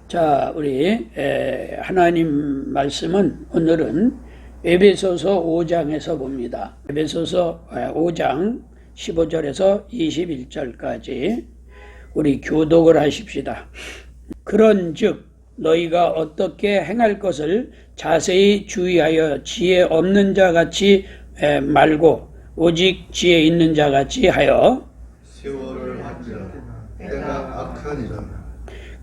자, 우리 하나님 말씀은 오늘은 에베소서 5장에서 봅니다. 에베소서 5장 15절에서 21절까지 우리 교독을 하십시다. 그런즉 너희가 어떻게 행할 것을 자세히 주의하여 지혜 없는 자 같이 말고 오직 지혜 있는 자 같이 하여 세월을 맞으라. 때가 악하니라.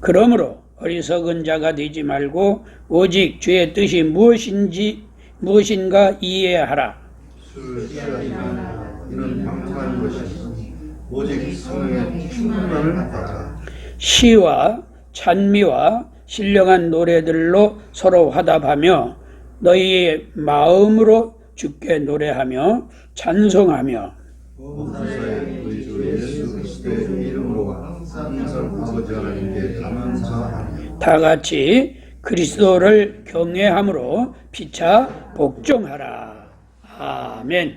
그러므로 어리석은 자가 되지 말고 오직 주의 뜻이 무엇인가 이해하라. 술을 취하지만 이는 방탕한 것이니 오직 성령의 충만을 받아. 시와 찬미와 신령한 노래들로 서로 화답하며 너희의 마음으로 주께 노래하며 찬송하며 범사의 우리 주 예수 그리스도의 이름으로 항상 아버지 하나님께 감사하며 다 같이 그리스도를 경외함으로 피차 복종하라. 아멘.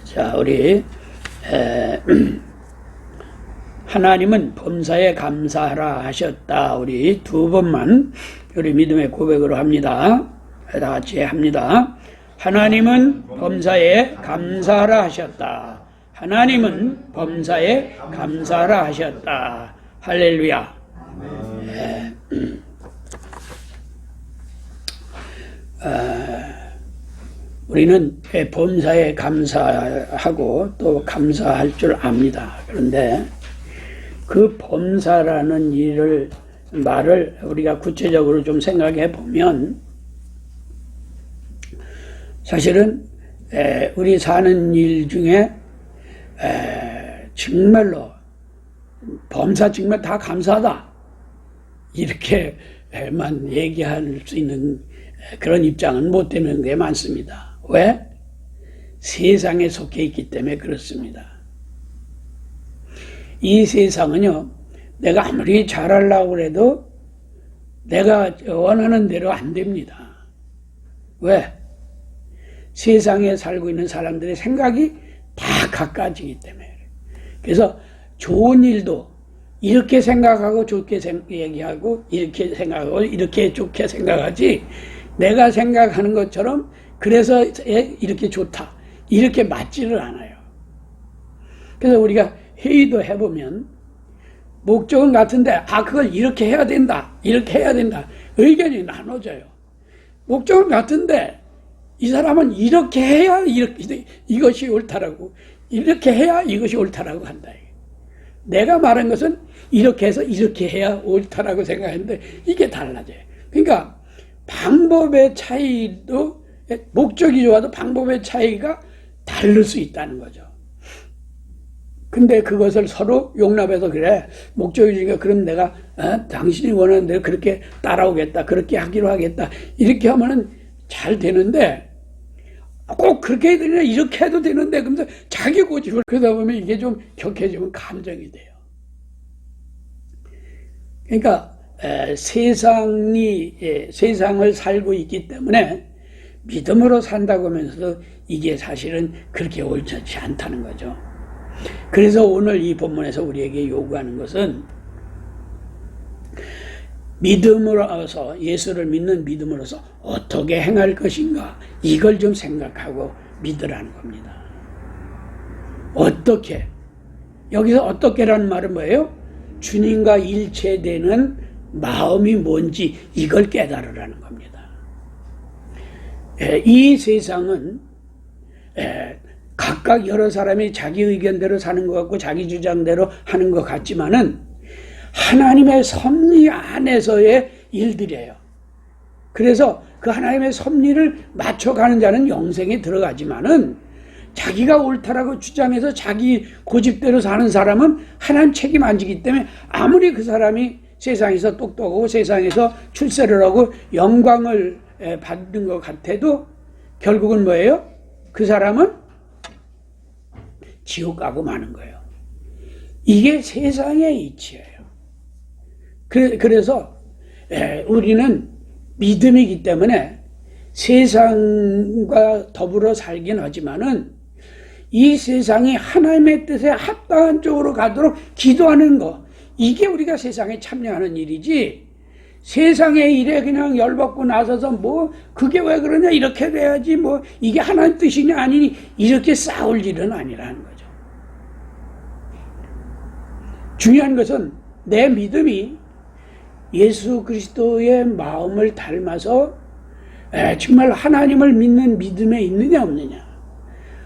자, 우리 하나님은 범사에 감사하라 하셨다. 우리 두 번만 우리 믿음의 고백으로 합니다. 다 같이 합니다. 하나님은 범사에 감사하라 하셨다. 하나님은 범사에 감사하라 하셨다. 할렐루야. 우리는 범사에 감사하고 또 감사할 줄 압니다. 그런데 그 범사라는 말을 우리가 구체적으로 좀 생각해 보면 사실은 우리 사는 일 중에 정말로 범사 정말 다 감사하다 이렇게만 얘기할 수 있는 그런 입장은 못 되는 게 많습니다. 왜? 세상에 속해 있기 때문에 그렇습니다. 이 세상은요, 내가 아무리 잘하려고 해도 내가 원하는 대로 안 됩니다. 왜? 세상에 살고 있는 사람들의 생각이 다 각가지기 때문에. 그래서 좋은 일도 이렇게 생각하고 좋게 얘기하고 이렇게 생각하고 이렇게 좋게 생각하지 내가 생각하는 것처럼 그래서 이렇게 좋다 이렇게 맞지를 않아요. 그래서 우리가 회의도 해보면 목적은 같은데 그걸 이렇게 해야 된다 이렇게 해야 된다 의견이 나눠져요. 목적은 같은데 이 사람은 이렇게 해야 이것이 옳다라고 이렇게 해야 이것이 옳다라고 한다. 내가 말한 것은 이렇게 해서 이렇게 해야 옳다라고 생각했는데 이게 달라져요. 그러니까 방법의 차이도 목적이 좋아도 방법의 차이가 다를 수 있다는 거죠. 근데 그것을 서로 용납해서 그래 목적이 좋으니까 그럼 내가 당신이 원하는 대로 그렇게 따라오겠다 그렇게 하기로 하겠다 이렇게 하면은 잘 되는데 꼭 그렇게 해야 되냐 이렇게 해도 되는데 그러면서 자기 고집을 그러다 보면 이게 좀 격해지면 감정이 돼요. 그러니까 세상을 살고 있기 때문에 믿음으로 산다고 하면서도 이게 사실은 그렇게 옳지 않다는 거죠. 그래서 오늘 이 본문에서 우리에게 요구하는 것은 믿음으로서 예수를 믿는 믿음으로서 어떻게 행할 것인가 이걸 좀 생각하고 믿으라는 겁니다. 어떻게? 여기서 어떻게라는 말은 뭐예요? 주님과 일체되는 마음이 뭔지 이걸 깨달으라는 겁니다. 이 세상은 각각 여러 사람이 자기 의견대로 사는 것 같고 자기 주장대로 하는 것 같지만은 하나님의 섭리 안에서의 일들이에요. 그래서 그 하나님의 섭리를 맞춰가는 자는 영생에 들어가지만은 자기가 옳다라고 주장해서 자기 고집대로 사는 사람은 하나님 책임 안 지기 때문에 아무리 그 사람이 세상에서 똑똑하고 세상에서 출세를 하고 영광을 받는 것 같아도 결국은 뭐예요? 그 사람은 지옥 가고 마는 거예요. 이게 세상의 이치예요. 그래서 우리는 믿음이기 때문에 세상과 더불어 살긴 하지만은 이 세상이 하나님의 뜻에 합당한 쪽으로 가도록 기도하는 거, 이게 우리가 세상에 참여하는 일이지, 세상의 일에 그냥 열받고 나서서 뭐 그게 왜 그러냐, 이렇게 돼야지, 뭐 이게 하나님 뜻이냐 아니니, 이렇게 싸울 일은 아니라는 거죠. 중요한 것은 내 믿음이 예수 그리스도의 마음을 닮아서 정말 하나님을 믿는 믿음에 있느냐 없느냐,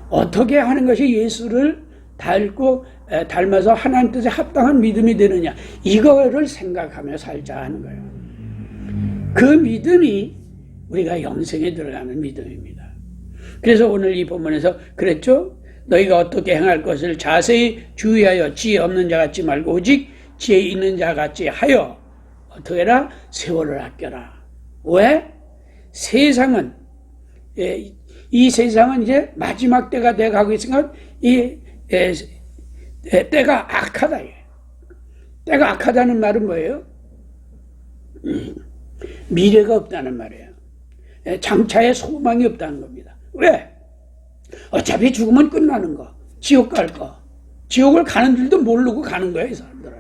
어떻게 하는 것이 예수를 닮아서 하나님 뜻에 합당한 믿음이 되느냐, 이거를 생각하며 살자 하는 거예요. 그 믿음이 우리가 영생에 들어가는 믿음입니다. 그래서 오늘 이 본문에서 그랬죠. 너희가 어떻게 행할 것을 자세히 주의하여 지혜 없는 자 같지 말고 오직 지혜 있는 자 같이 하여 어떻게 해라? 세월을 아껴라. 왜? 세상은, 이 세상은 이제 마지막 때가 돼 가고 있으니까 때가 악하다. 때가 악하다는 말은 뭐예요? 미래가 없다는 말이에요. 장차에 소망이 없다는 겁니다. 왜? 어차피 죽으면 끝나는 거. 지옥 갈 거. 지옥을 가는 줄도 모르고 가는 거예요, 이 사람들은.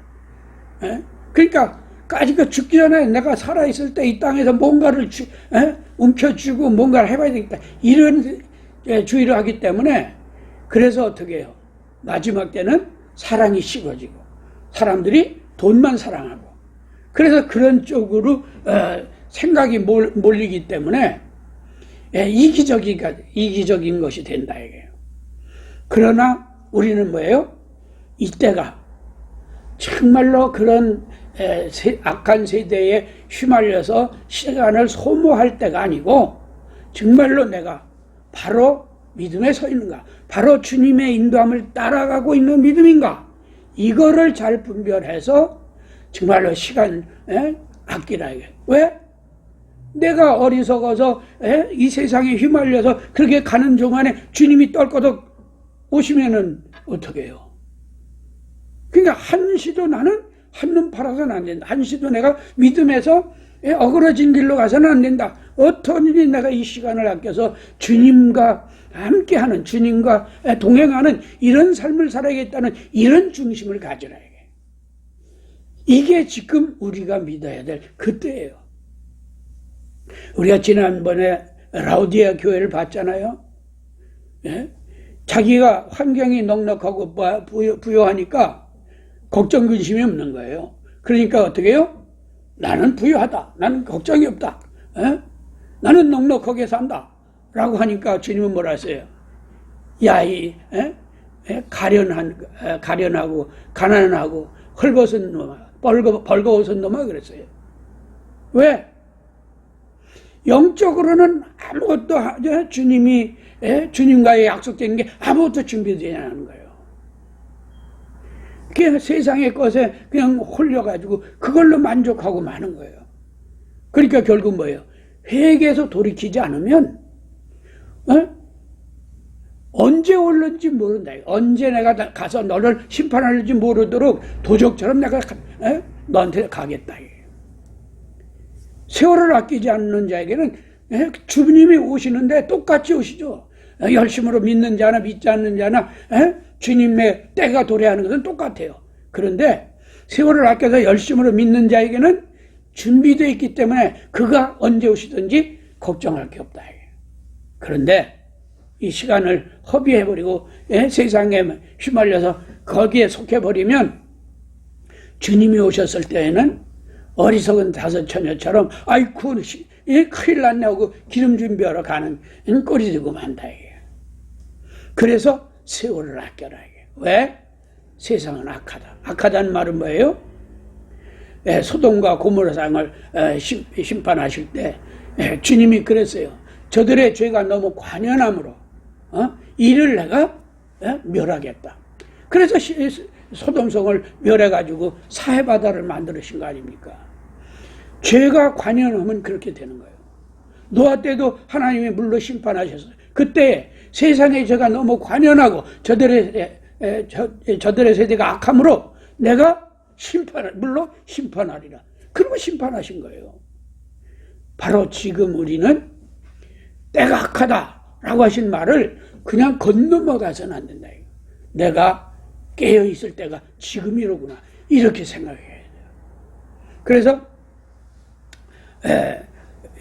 그러니까 까짓거 죽기 전에 내가 살아있을 때 이 땅에서 뭔가를 움켜쥐고 뭔가를 해봐야 되겠다, 이런 주의를 하기 때문에, 그래서 어떻게 해요? 마지막 때는 사랑이 식어지고 사람들이 돈만 사랑하고, 그래서 그런 쪽으로 생각이 몰리기 때문에 이기적인 것이 된다 이게요. 그러나 우리는 뭐예요? 이때가 정말로 그런 악한 세대에 휘말려서 시간을 소모할 때가 아니고, 정말로 내가 바로 믿음에 서 있는가, 바로 주님의 인도함을 따라가고 있는 믿음인가, 이거를 잘 분별해서 정말로 시간 아끼라 이게. 왜? 내가 어리석어서 이 세상에 휘말려서 그렇게 가는 동안에 주님이 떨거덕 오시면은 어떻게 해요? 그러니까 한시도 나는 한눈 팔아서는 안 된다. 한시도 내가 믿음에서 어그러진 길로 가서는 안 된다. 어떠니 내가 이 시간을 아껴서 주님과 함께하는, 주님과 동행하는 이런 삶을 살아야겠다는 이런 중심을 가지라. 이게 지금 우리가 믿어야 될 그때예요. 우리가 지난번에 라우디아 교회를 봤잖아요. 자기가 환경이 넉넉하고 부유하니까 걱정 근심이 없는 거예요. 그러니까 어떻게 해요? 나는 부유하다, 나는 걱정이 없다, 나는 넉넉하게 산다 라고 하니까 주님은 뭐라 하세요? 야, 이 가련하고 가난하고 헐벗은 놈아, 벌거벗은 놈아 그랬어요. 왜? 영적으로는 아무것도 주님과의 약속된 게 아무것도 준비되지 않은 거예요. 그냥 세상의 것에 그냥 홀려가지고 그걸로 만족하고 마는 거예요. 그러니까 결국 뭐예요? 회개해서 돌이키지 않으면 언제 올는지 모른다. 언제 내가 가서 너를 심판할지 모르도록 도적처럼 내가 너한테 가겠다. 세월을 아끼지 않는 자에게는 주님이 오시는데 똑같이 오시죠. 열심으로 믿는 자나 믿지 않는 자나 주님의 때가 도래하는 것은 똑같아요. 그런데 세월을 아껴서 열심으로 믿는 자에게는 준비되어 있기 때문에 그가 언제 오시든지 걱정할 게 없다. 그런데 이 시간을 허비해버리고 세상에 휘말려서 거기에 속해버리면 주님이 오셨을 때에는 어리석은 다섯 처녀처럼 아이쿠 큰일 났네 하고 기름 준비하러 가는 꼴이 되고 만다. 그래서 세월을 아껴라. 왜? 세상은 악하다. 악하다는 말은 뭐예요? 소돔과 고모라 상을 심판하실 때 주님이 그랬어요. 저들의 죄가 너무 관연함으로 이를 내가 멸하겠다. 그래서 소돔성을 멸해가지고 사해바다를 만들으신 거 아닙니까? 죄가 관연하면 그렇게 되는 거예요. 노아 때도 하나님이 물로 심판하셨어요. 그때 세상의 죄가 너무 관연하고 저들의 세대가 악함으로 내가 물로 심판하리라. 그리고 심판하신 거예요. 바로 지금 우리는 때가 악하다라고 하신 말을 그냥 건너먹어서는 안 된다. 내가 깨어있을 때가 지금이로구나. 이렇게 생각해야 돼요. 그래서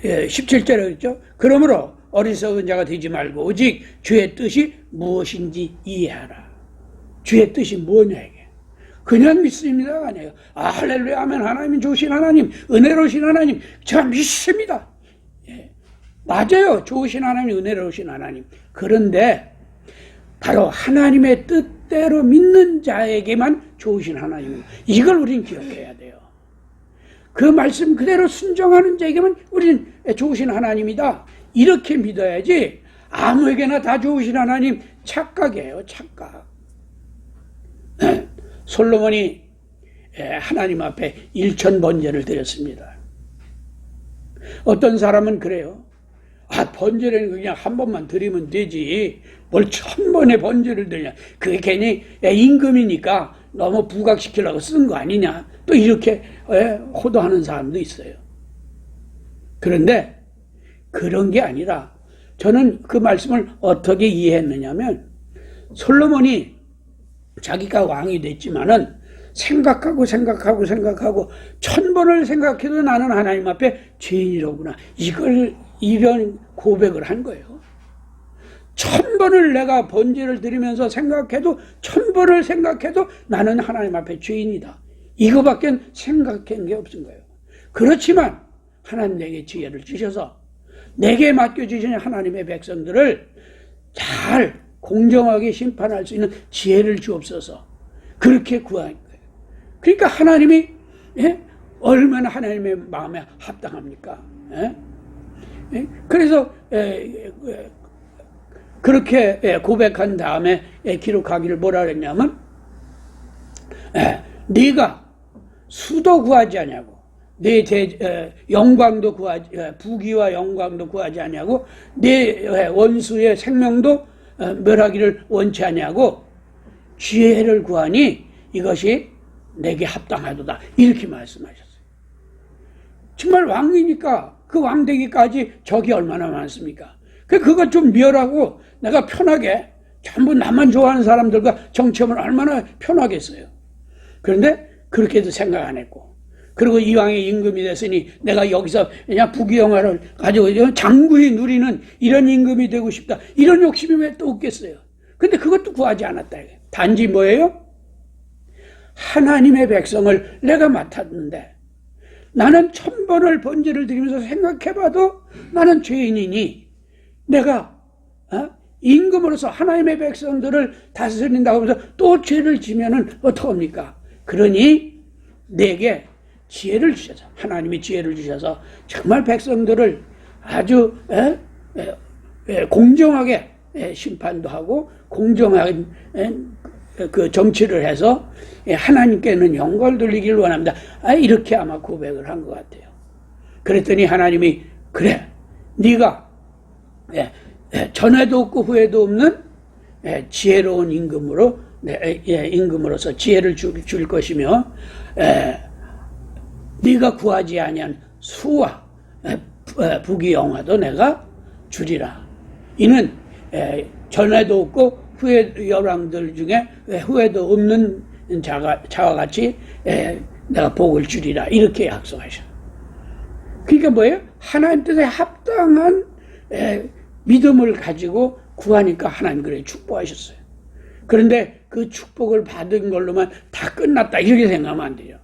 17절에 그랬죠. 그러므로 어리석은 자가 되지 말고 오직 주의 뜻이 무엇인지 이해하라. 주의 뜻이 뭐냐 이게. 그냥 믿습니다가 아니에요. 할렐루야 아멘. 하나님은 좋으신 하나님, 은혜로우신 하나님, 제가 믿습니다. 예. 맞아요. 좋으신 하나님, 은혜로우신 하나님. 그런데 바로 하나님의 뜻대로 믿는 자에게만 좋으신 하나님입니다. 이걸 우리는 기억해야 돼요. 그 말씀 그대로 순종하는 자에게만 우리는 좋으신 하나님이다. 이렇게 믿어야지 아무에게나 다 좋으신 하나님 착각이에요. 착각. 솔로몬이 하나님 앞에 1000번제를 드렸습니다. 어떤 사람은 그래요. 번제는 그냥 한 번만 드리면 되지. 뭘 1000번의 번제를 드리냐. 그게 괜히 임금이니까 너무 부각시키려고 쓴 거 아니냐. 또 이렇게 호도하는 사람도 있어요. 그런데 그런 게 아니라 저는 그 말씀을 어떻게 이해했느냐면 솔로몬이 자기가 왕이 됐지만은 생각하고 1000번을 생각해도 나는 하나님 앞에 죄인이로구나. 이런 고백을 한 거예요. 1000번을 내가 번제를 드리면서 생각해도 1000번을 생각해도 나는 하나님 앞에 죄인이다. 이거밖에 생각한 게 없은 거예요. 그렇지만 하나님 내게 지혜를 주셔서 내게 맡겨주신 하나님의 백성들을 잘 공정하게 심판할 수 있는 지혜를 주옵소서. 그렇게 구한 거예요. 그러니까 하나님이 얼마나 하나님의 마음에 합당합니까? 그래서 그렇게 고백한 다음에 기록하기를 뭐라 그랬냐면 네가 수도 구하지 않냐고 내 영광도 부귀와 영광도 구하지 않냐고 내 원수의 생명도 멸하기를 원치 않냐고 지혜를 구하니 이것이 내게 합당하도다. 이렇게 말씀하셨어요. 정말 왕이니까 그 왕되기까지 적이 얼마나 많습니까? 그거 좀 멸하고 내가 편하게 전부 나만 좋아하는 사람들과 정치하면 얼마나 편하겠어요. 그런데 그렇게도 생각 안 했고, 그리고 이왕에 임금이 됐으니 내가 여기서 그냥 부귀영화를 가지고 장구히 누리는 이런 임금이 되고 싶다. 이런 욕심이 왜 또 없겠어요. 근데 그것도 구하지 않았다. 단지 뭐예요? 하나님의 백성을 내가 맡았는데 나는 1000번을 번제를 드리면서 생각해봐도 나는 죄인이니 내가 임금으로서 하나님의 백성들을 다스린다고 하면서 또 죄를 지면은 어떡합니까? 그러니 내게 지혜를 주셔서 하나님이 지혜를 주셔서 정말 백성들을 아주 공정하게 심판도 하고 공정하게 그 정치를 해서 하나님께는 영광을 돌리기를 원합니다. 이렇게 아마 고백을 한 것 같아요. 그랬더니 하나님이 그래 네가 전에도 없고 후에도 없는 지혜로운 임금으로서 지혜를 줄 것이며 네가 구하지 아니한 수와 부귀영화도 내가 주리라. 이는 전에도 없고 후에 열왕들 중에 후에도 없는 자와 같이 내가 복을 주리라. 이렇게 약속하셔. 그러니까 뭐예요? 하나님 뜻에 합당한 믿음을 가지고 구하니까 하나님 그래 축복하셨어요. 그런데 그 축복을 받은 걸로만 다 끝났다 이렇게 생각하면 안 돼요.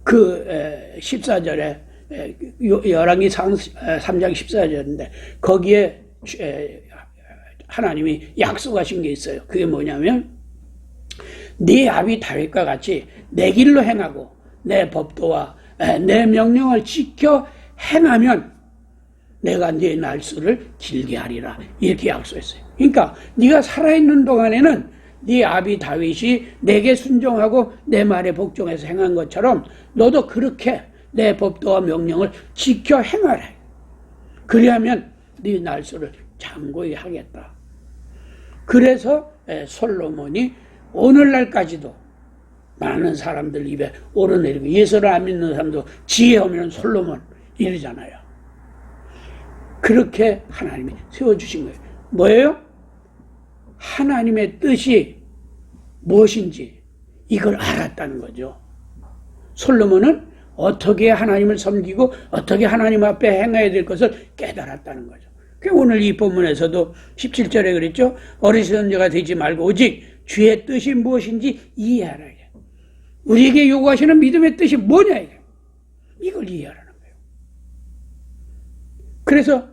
그 14절에 열왕기 3장 14절인데 거기에 하나님이 약속하신 게 있어요. 그게 뭐냐면 네 아비 다윗과 같이 내 길로 행하고 내 법도와 내 명령을 지켜 행하면 내가 네 날수를 길게 하리라. 이렇게 약속했어요. 그러니까 네가 살아있는 동안에는 네 아비 다윗이 내게 순종하고 내 말에 복종해서 행한 것처럼 너도 그렇게 내 법도와 명령을 지켜 행하라. 그리하면 네 날수를 장고히 하겠다. 그래서 솔로몬이 오늘날까지도 많은 사람들 입에 오르내리고 예수를 안 믿는 사람도 지혜 없는 솔로몬 이러잖아요. 그렇게 하나님이 세워주신 거예요. 뭐예요? 하나님의 뜻이 무엇인지 이걸 알았다는 거죠. 솔로몬은 어떻게 하나님을 섬기고 어떻게 하나님 앞에 행해야 될 것을 깨달았다는 거죠. 오늘 이 본문에서도 17절에 그랬죠. 어리석은 자가 되지 말고 오직 주의 뜻이 무엇인지 이해하라. 우리에게 요구하시는 믿음의 뜻이 뭐냐, 이걸 이해하라는 거예요. 그래서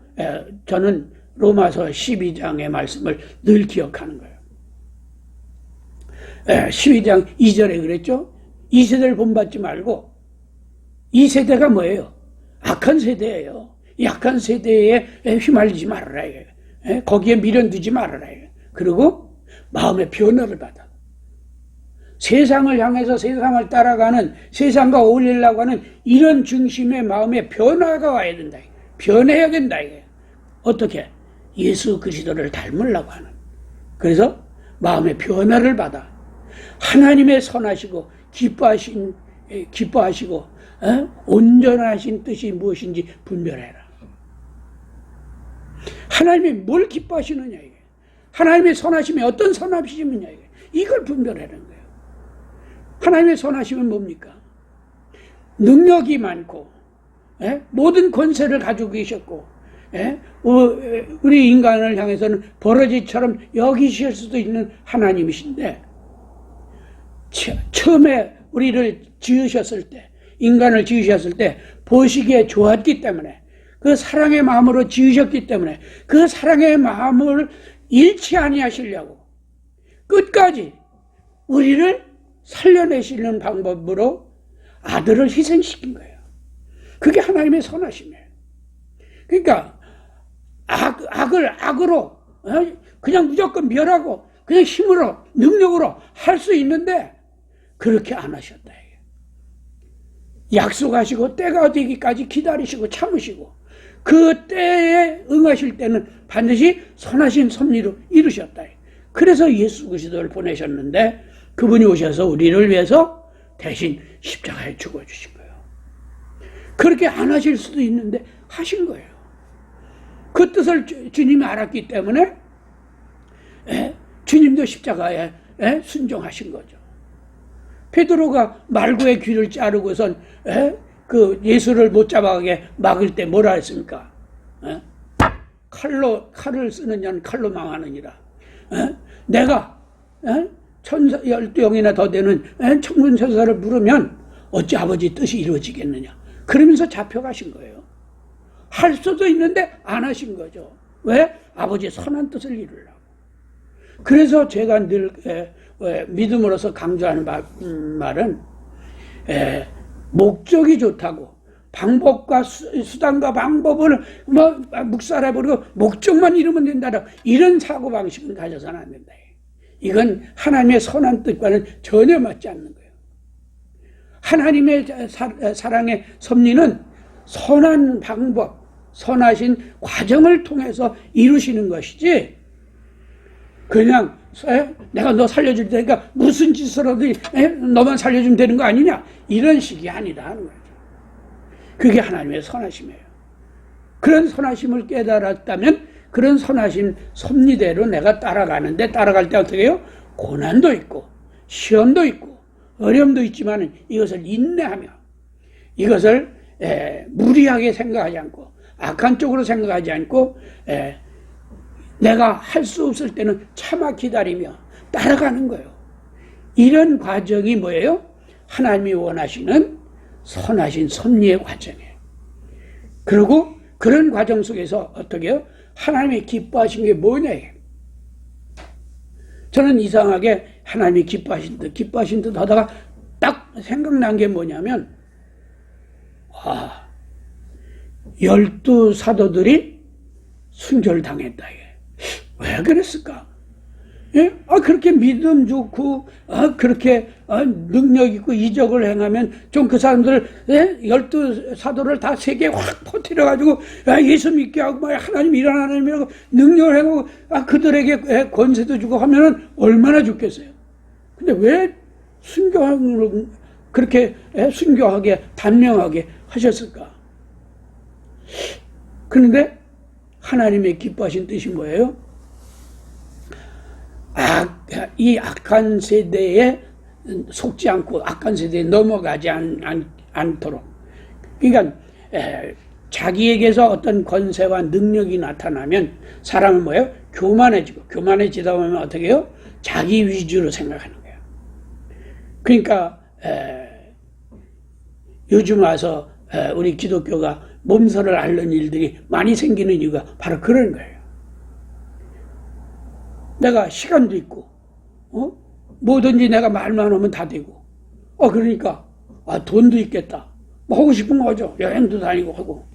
저는 로마서 12장의 말씀을 늘 기억하는 거예요. 12장 2절에 그랬죠. 이 세대를 본받지 말고, 이 세대가 뭐예요? 악한 세대예요. 이 악한 세대에 휘말리지 말아라. 거기에 미련두지 말아라. 그리고 마음의 변화를 받아. 세상을 향해서 세상을 따라가는, 세상과 어울리려고 하는 이런 중심의 마음의 변화가 와야 된다. 변해야 된다. 어떻게? 예수 그리스도를 닮으려고 하는. 그래서 마음의 변화를 받아. 하나님의 선하시고 기뻐하시고 온전하신 뜻이 무엇인지 분별해라. 하나님이 뭘 기뻐하시느냐, 이게. 하나님의 선하심이 어떤 선하심이냐, 이걸 분별하는 거예요. 하나님의 선하심은 뭡니까? 능력이 많고, 모든 권세를 가지고 계셨고, 우리 인간을 향해서는 버러지처럼 여기실 수도 있는 하나님이신데, 처음에 우리를 지으셨을 때, 인간을 지으셨을 때 보시기에 좋았기 때문에, 그 사랑의 마음으로 지으셨기 때문에 그 사랑의 마음을 잃지 아니하시려고 끝까지 우리를 살려내시는 방법으로 아들을 희생시킨 거예요. 그게 하나님의 선하심이에요. 그러니까 악을 악으로 그냥 무조건 멸하고 그냥 힘으로 능력으로 할 수 있는데 그렇게 안 하셨다. 약속하시고 때가 되기까지 기다리시고 참으시고 그 때에 응하실 때는 반드시 선하신 섭리로 이루셨다. 그래서 예수 그리스도를 보내셨는데 그분이 오셔서 우리를 위해서 대신 십자가에 죽어주신 거예요. 그렇게 안 하실 수도 있는데 하신 거예요. 그 뜻을 주님이 알았기 때문에 주님도 십자가에 순종하신 거죠. 베드로가 말구의 귀를 자르고선 그 예수를 못 잡아가게 막을 때 뭐라 했습니까? 칼을 쓰는 자는 칼로 망하느니라. 내가 천사 12영이나 더 되는 천군 천사를 부르면 어찌 아버지 뜻이 이루어지겠느냐. 그러면서 잡혀가신 거예요. 할 수도 있는데 안 하신 거죠. 왜? 아버지의 선한 뜻을 이루려고. 그래서 제가 늘 믿음으로서 강조하는 말은 목적이 좋다고 방법과 수단과 방법을 묵살해버리고 목적만 이루면 된다. 이런 사고방식은 가져서는 안 된다. 이건 하나님의 선한 뜻과는 전혀 맞지 않는 거예요. 하나님의 사랑의 섭리는 선한 방법, 선하신 과정을 통해서 이루시는 것이지 그냥 내가 너 살려줄 테니까 무슨 짓으로도 너만 살려주면 되는 거 아니냐 이런 식이 아니다 하는 거죠. 그게 하나님의 선하심이에요. 그런 선하심을 깨달았다면 그런 선하심 섭리대로 내가 따라가는데 따라갈 때 어떻게 해요? 고난도 있고 시험도 있고 어려움도 있지만 이것을 인내하며 이것을 무리하게 생각하지 않고 악한 쪽으로 생각하지 않고 내가 할 수 없을 때는 참아 기다리며 따라가는 거예요. 이런 과정이 뭐예요? 하나님이 원하시는 선하신 섭리의 과정이에요. 그리고 그런 과정 속에서 어떻게 해요? 하나님이 기뻐하신 게 뭐냐? 저는 이상하게 하나님이 기뻐하신 듯 하다가 딱 생각난 게 뭐냐면 12 사도들이 순교를 당했다. 왜 그랬을까? 예? 그렇게 믿음 좋고, 그렇게 능력 있고 이적을 행하면 좀 그 사람들, 12 사도를 다 세계에 확 퍼뜨려가지고, 예수 믿게 하고, 하나님 이런 하나님이라고 능력을 행하고, 그들에게 권세도 주고 하면은 얼마나 좋겠어요. 근데 왜 순교를 그렇게 순교하게, 단명하게 하셨을까? 그런데 하나님의 기뻐하신 뜻이 뭐예요? 이 악한 세대에 속지 않고 악한 세대에 넘어가지 않도록. 그러니까 자기에게서 어떤 권세와 능력이 나타나면 사람은 뭐예요? 교만해지고, 교만해지다 보면 어떻게 해요? 자기 위주로 생각하는 거예요. 그러니까 요즘 와서 우리 기독교가 몸서를 앓는 일들이 많이 생기는 이유가 바로 그런 거예요. 내가 시간도 있고, 뭐든지 내가 말만 하면 다 되고, 그러니까 돈도 있겠다. 뭐 하고 싶은 거죠. 여행도 다니고 하고.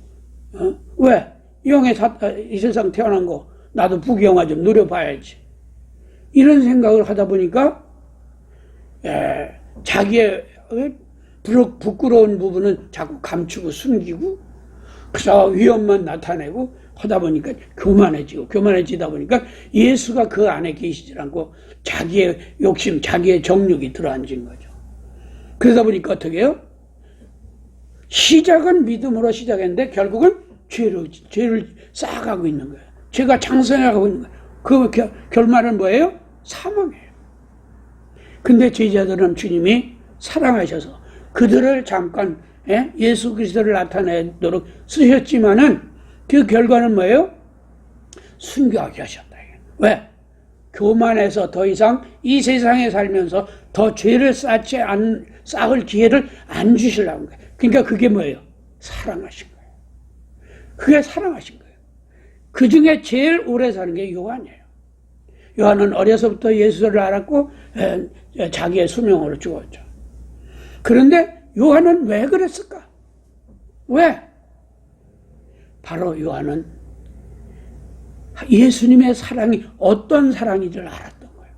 왜? 이 세상 태어난 거 나도 부귀영화 좀 누려봐야지. 이런 생각을 하다 보니까 자기의 부끄러운 부분은 자꾸 감추고 숨기고 그저 위험만 나타내고 하다 보니까 교만해지다 보니까 예수가 그 안에 계시지 않고 자기의 욕심, 자기의 정욕이 들어앉은 거죠. 그러다 보니까 어떻게 해요? 시작은 믿음으로 시작했는데 결국은 죄를 쌓아가고 있는 거예요. 죄가 장성해가고 있는 거예요. 그 결말은 뭐예요? 사망이에요. 근데 제자들은 주님이 사랑하셔서 그들을 잠깐 예수 그리스도를 나타내도록 쓰셨지만은 그 결과는 뭐예요? 순교하게 하셨다. 왜? 교만해서 더 이상 이 세상에 살면서 더 죄를 쌓을 기회를 안 주시려는 거예요. 그러니까 그게 뭐예요? 사랑하신 거예요. 그게 사랑하신 거예요. 그 중에 제일 오래 사는 게 요한이에요. 요한은 어려서부터 예수를 알았고 자기의 수명으로 죽었죠. 그런데 요한은 왜 그랬을까? 왜? 바로 요한은 예수님의 사랑이 어떤 사랑인지를 알았던 거예요.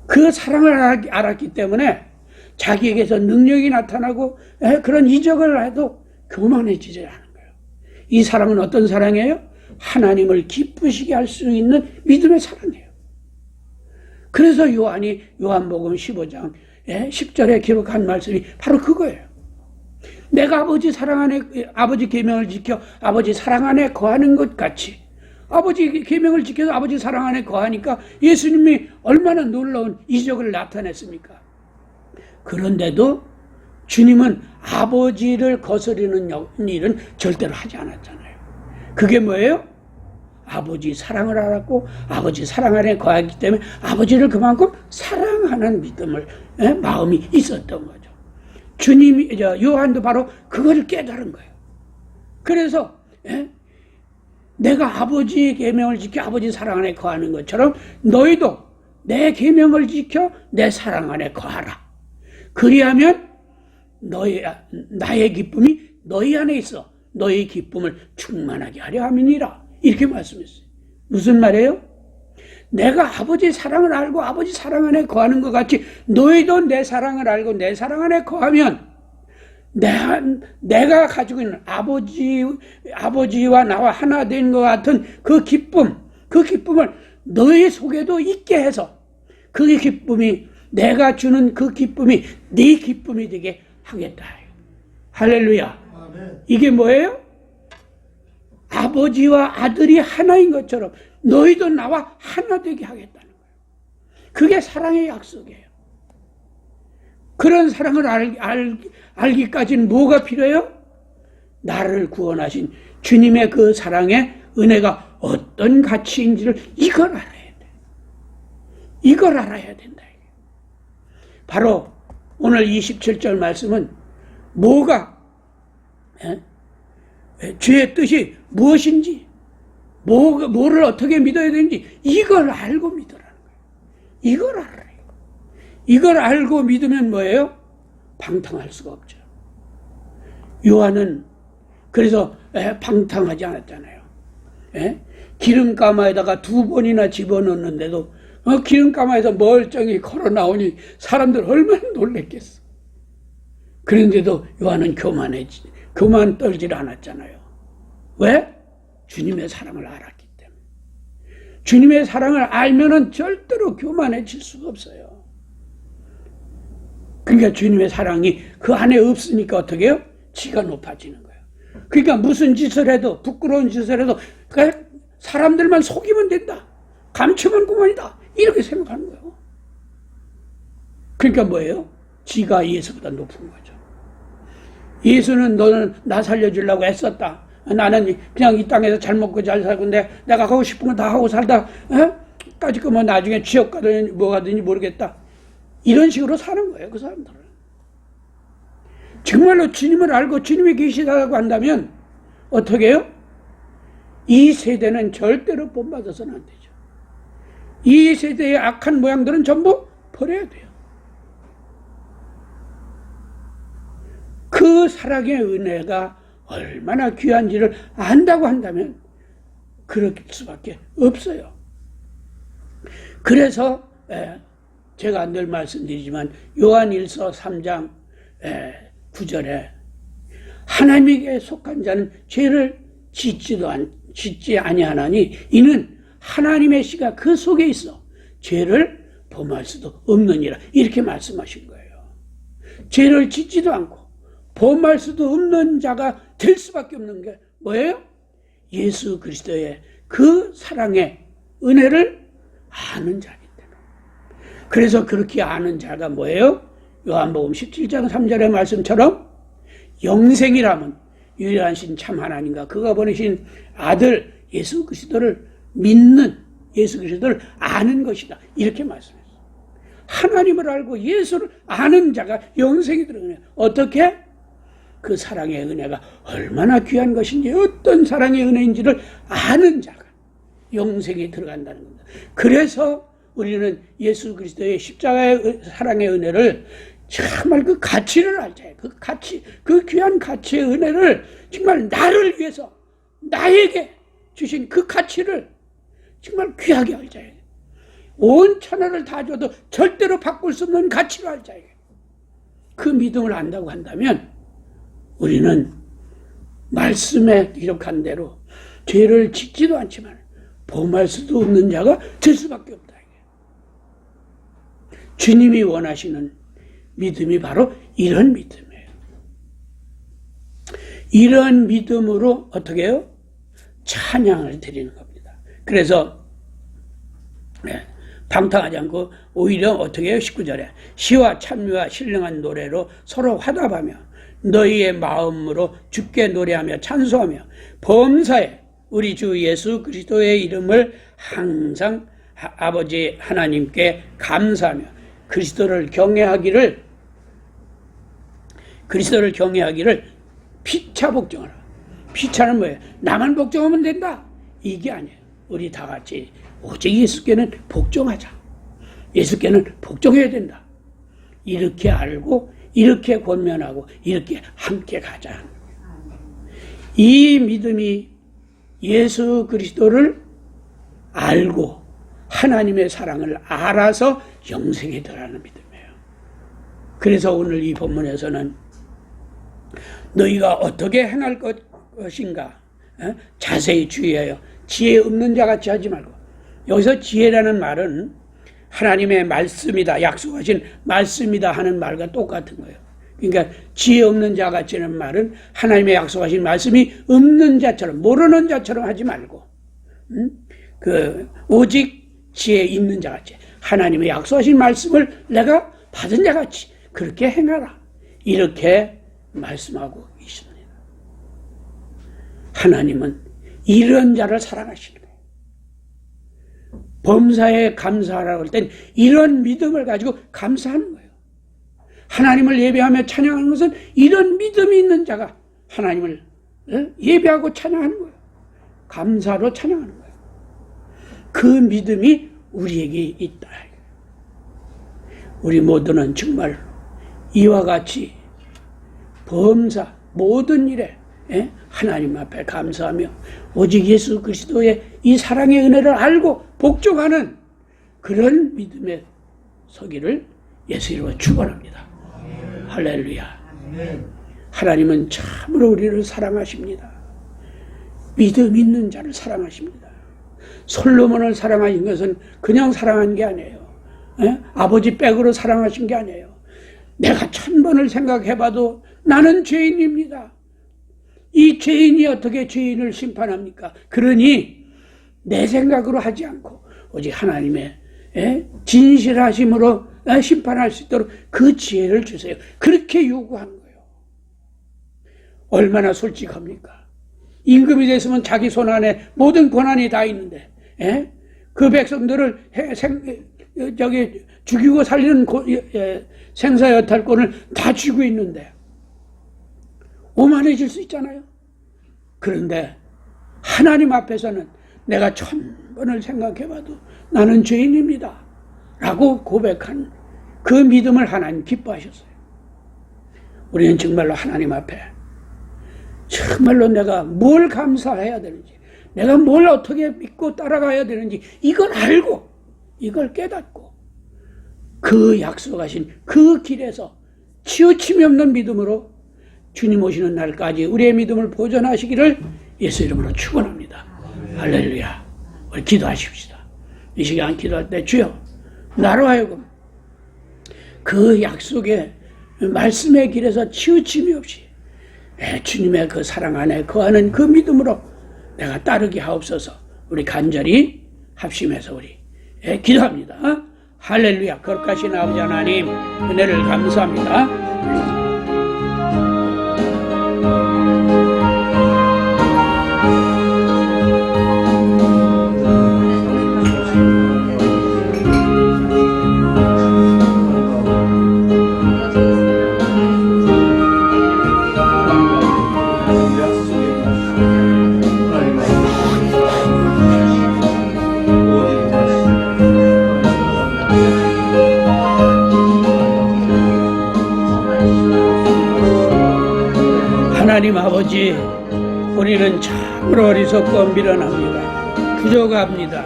그 사랑을 알았기 때문에 자기에게서 능력이 나타나고 그런 이적을 해도 교만해지지 않은 거예요. 이 사랑은 어떤 사랑이에요? 하나님을 기쁘시게 할 수 있는 믿음의 사랑이에요. 그래서 요한이 요한복음 15장 10절에 기록한 말씀이 바로 그거예요. 내가 아버지 계명을 지켜 아버지 사랑 안에 거하는 것 같이 아버지 계명을 지켜서 아버지 사랑 안에 거하니까 예수님이 얼마나 놀라운 이적을 나타냈습니까? 그런데도 주님은 아버지를 거스르는 일은 절대로 하지 않았잖아요. 그게 뭐예요? 아버지 사랑을 알았고 아버지 사랑 안에 거하기 때문에 아버지를 그만큼 사랑하는 마음이 있었던 거죠. 요한도 바로 그걸 깨달은 거예요. 그래서 내가 아버지의 계명을 지켜 아버지 사랑 안에 거하는 것처럼 너희도 내 계명을 지켜 내 사랑 안에 거하라. 그리하면 나의 기쁨이 너희 안에 있어 너희 기쁨을 충만하게 하려 함이니라. 이렇게 말씀했어요. 무슨 말이에요? 내가 아버지 사랑을 알고 아버지 사랑 안에 거하는 것 같이 너희도 내 사랑을 알고 내 사랑 안에 거하면 내가 가지고 있는 아버지와 나와 하나 된 것 같은 그 기쁨을 너희 속에도 있게 해서 그 기쁨이 내가 주는 그 기쁨이 네 기쁨이 되게 하겠다. 할렐루야. 아멘. 이게 뭐예요? 아버지와 아들이 하나인 것처럼 너희도 나와 하나 되게 하겠다는 거예요. 그게 사랑의 약속이에요. 그런 사랑을 알기까지는 뭐가 필요해요? 나를 구원하신 주님의 그 사랑의 은혜가 어떤 가치인지를 이걸 알아야 돼. 이걸 알아야 된다. 바로 오늘 27절 말씀은 주의 뜻이 무엇인지 뭐를 어떻게 믿어야 되는지 이걸 알고 믿으라는 거예요. 이걸 알아요. 이걸 알고 믿으면 뭐예요? 방탕할 수가 없죠. 요한은 그래서 방탕하지 않았잖아요. 기름가마에다가 2번이나 집어넣는데도 기름가마에서 멀쩡히 걸어 나오니 사람들 얼마나 놀랬겠어. 그런데도 요한은 교만 떨질 않았잖아요. 왜? 주님의 사랑을 알았기 때문에. 주님의 사랑을 알면은 절대로 교만해질 수가 없어요. 그러니까 주님의 사랑이 그 안에 없으니까 어떻게 해요? 지가 높아지는 거예요. 그러니까 무슨 짓을 해도 부끄러운 짓을 해도 사람들만 속이면 된다. 감추면 그만이다. 이렇게 생각하는 거예요. 그러니까 뭐예요? 지가 예수보다 높은 거죠. 예수는 너는 나 살려주려고 애썼다. 나는 그냥 이 땅에서 잘 먹고 잘 살고 내가 하고 싶은 거 다 하고 살다 까짓 뭐 나중에 취업 가든지 뭐 가든지 모르겠다. 이런 식으로 사는 거예요. 그 사람들은. 정말로 주님을 알고 주님이 계시다고 한다면 어떻게 해요? 이 세대는 절대로 본받아서는 안 되죠. 이 세대의 악한 모양들은 전부 버려야 돼요. 그 사랑의 은혜가 얼마나 귀한지를 안다고 한다면 그럴 수밖에 없어요. 그래서 제가 늘 말씀드리지만 요한일서 3장 9절에 하나님에게 속한 자는 죄를 짓지 아니하나니 이는 하나님의 씨가 그 속에 있어 죄를 범할 수도 없느니라 이렇게 말씀하신 거예요. 죄를 짓지도 않고 범할 수도 없는 자가 될 수밖에 없는 게 뭐예요? 예수 그리스도의 그 사랑의 은혜를 아는 자이기 때문에. 그래서 그렇게 아는 자가 뭐예요? 요한복음 17장 3절의 말씀처럼 영생이라면 유일하신 참 하나님과 그가 보내신 아들 예수 그리스도를 믿는 예수 그리스도를 아는 것이다. 이렇게 말씀했어요. 하나님을 알고 예수를 아는 자가 영생이 들어가요. 어떻게? 그 사랑의 은혜가 얼마나 귀한 것인지 어떤 사랑의 은혜인지를 아는 자가 영생에 들어간다는 겁니다. 그래서 우리는 예수 그리스도의 십자가의 사랑의 은혜를 정말 그 가치를 알자. 그 가치, 그 귀한 가치의 은혜를 정말 나를 위해서 나에게 주신 그 가치를 정말 귀하게 알자. 온 천하를 다 줘도 절대로 바꿀 수 없는 가치를 알자. 그 믿음을 안다고 한다면 우리는 말씀에 기록한 대로 죄를 짓지도 않지만 범할 수도 없는 자가 될 수밖에 없다. 주님이 원하시는 믿음이 바로 이런 믿음이에요. 이런 믿음으로 어떻게 해요? 찬양을 드리는 겁니다. 그래서 방탕하지 않고 오히려 어떻게 해요? 19절에 시와 찬미와 신령한 노래로 서로 화답하며 너희의 마음으로 주께 노래하며 찬송하며 범사에 우리 주 예수 그리스도의 이름을 항상 아버지 하나님께 감사하며 그리스도를 경외하기를 피차 복종하라. 피차는 뭐예요? 나만 복종하면 된다. 이게 아니에요. 우리 다 같이 오직 예수께는 복종하자. 예수께는 복종해야 된다. 이렇게 알고 이렇게 권면하고 이렇게 함께 가자. 이 믿음이 예수 그리스도를 알고 하나님의 사랑을 알아서 영생에 들어가는 믿음이에요. 그래서 오늘 이 본문에서는 너희가 어떻게 행할 것인가 자세히 주의하여 지혜 없는 자 같이 하지 말고. 여기서 지혜라는 말은 하나님의 말씀이다, 약속하신 말씀이다 하는 말과 똑같은 거예요. 그러니까 지혜 없는 자 같이는 말은 하나님의 약속하신 말씀이 없는 자처럼, 모르는 자처럼 하지 말고 오직 지혜 있는 자 같이 하나님의 약속하신 말씀을 내가 받은 자 같이 그렇게 행하라. 이렇게 말씀하고 있습니다. 하나님은 이런 자를 사랑하시는 거예요. 범사에 감사하라고 할 땐 이런 믿음을 가지고 감사하는 거예요. 하나님을 예배하며 찬양하는 것은 이런 믿음이 있는 자가 하나님을 예배하고 찬양하는 거예요. 감사로 찬양하는 거예요. 그 믿음이 우리에게 있다. 우리 모두는 정말 이와 같이 범사 모든 일에 하나님 앞에 감사하며 오직 예수 그리스도의 이 사랑의 은혜를 알고 복종하는 그런 믿음에 서기를 예수 이름으로 축원합니다. 할렐루야. 하나님은 참으로 우리를 사랑하십니다. 믿음 있는 자를 사랑하십니다. 솔로몬을 사랑하신 것은 그냥 사랑한 게 아니에요. 아버지 백으로 사랑하신 게 아니에요. 내가 1000번을 생각해봐도 나는 죄인입니다. 이 죄인이 어떻게 죄인을 심판합니까? 그러니 내 생각으로 하지 않고 오직 하나님의 진실하심으로 심판할 수 있도록 그 지혜를 주세요. 그렇게 요구한 거예요. 얼마나 솔직합니까? 임금이 됐으면 자기 손 안에 모든 권한이 다 있는데, 그 백성들을 죽이고 살리는 생사여탈권을 다 쥐고 있는데 오만해질 수 있잖아요. 그런데 하나님 앞에서는 내가 1000번을 생각해봐도 나는 죄인입니다 라고 고백한 그 믿음을 하나님 기뻐하셨어요. 우리는 정말로 하나님 앞에 정말로 내가 뭘 감사해야 되는지, 내가 뭘 어떻게 믿고 따라가야 되는지 이걸 알고 이걸 깨닫고 그 약속하신 그 길에서 치우침이 없는 믿음으로 주님 오시는 날까지 우리의 믿음을 보존하시기를 예수 이름으로 축원합니다. 할렐루야. 우리 기도하십시다. 이 시간 기도할 때 주여 나로 하여금 그 약속의 말씀의 길에서 치우침이 없이 주님의 그 사랑 안에 거하는 그 믿음으로 내가 따르게 하옵소서. 우리 간절히 합심해서 우리 기도합니다. 할렐루야. 거룩하신 아버지 하나님 은혜를 감사합니다. 하나님 아버지, 우리는 참으로 어리석고 미련합니다. 부족합니다.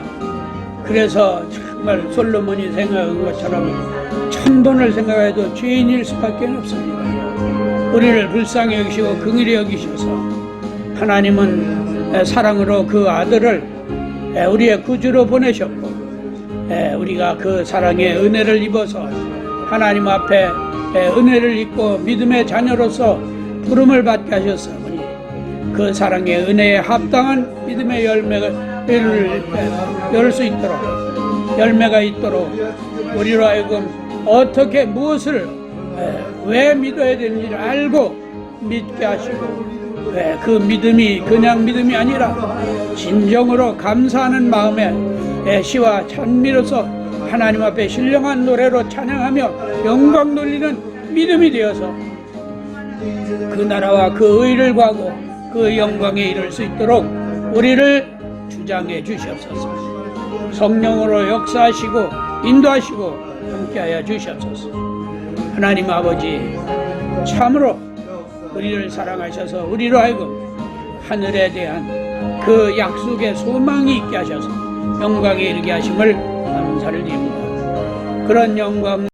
그래서 정말 솔로몬이 생각한 것처럼 1000번을 생각해도 죄인일 수밖에 없습니다. 우리를 불쌍히 여기시고 긍휼히 여기셔서 하나님은 사랑으로 그 아들을 우리의 구주로 보내셨고, 우리가 그 사랑의 은혜를 입어서 하나님 앞에 은혜를 입고 믿음의 자녀로서 부름을 받게 하셨으니 그 사랑의 은혜에 합당한 믿음의 열매를 열 수 있도록, 열매가 있도록 우리로 하여금 어떻게 무엇을 왜 믿어야 되는지를 알고 믿게 하시고, 그 믿음이 그냥 믿음이 아니라 진정으로 감사하는 마음에 시와 찬미로서 하나님 앞에 신령한 노래로 찬양하며 영광 돌리는 믿음이 되어서 그 나라와 그 의를 구하고 그 영광에 이를 수 있도록 우리를 주장해 주시옵소서. 성령으로 역사하시고 인도하시고 함께하여 주시옵소서. 하나님 아버지, 참으로 우리를 사랑하셔서 우리로 하여금 하늘에 대한 그 약속의 소망이 있게 하셔서 영광에 이르게 하심을 감사를 드립니다. 그런 영광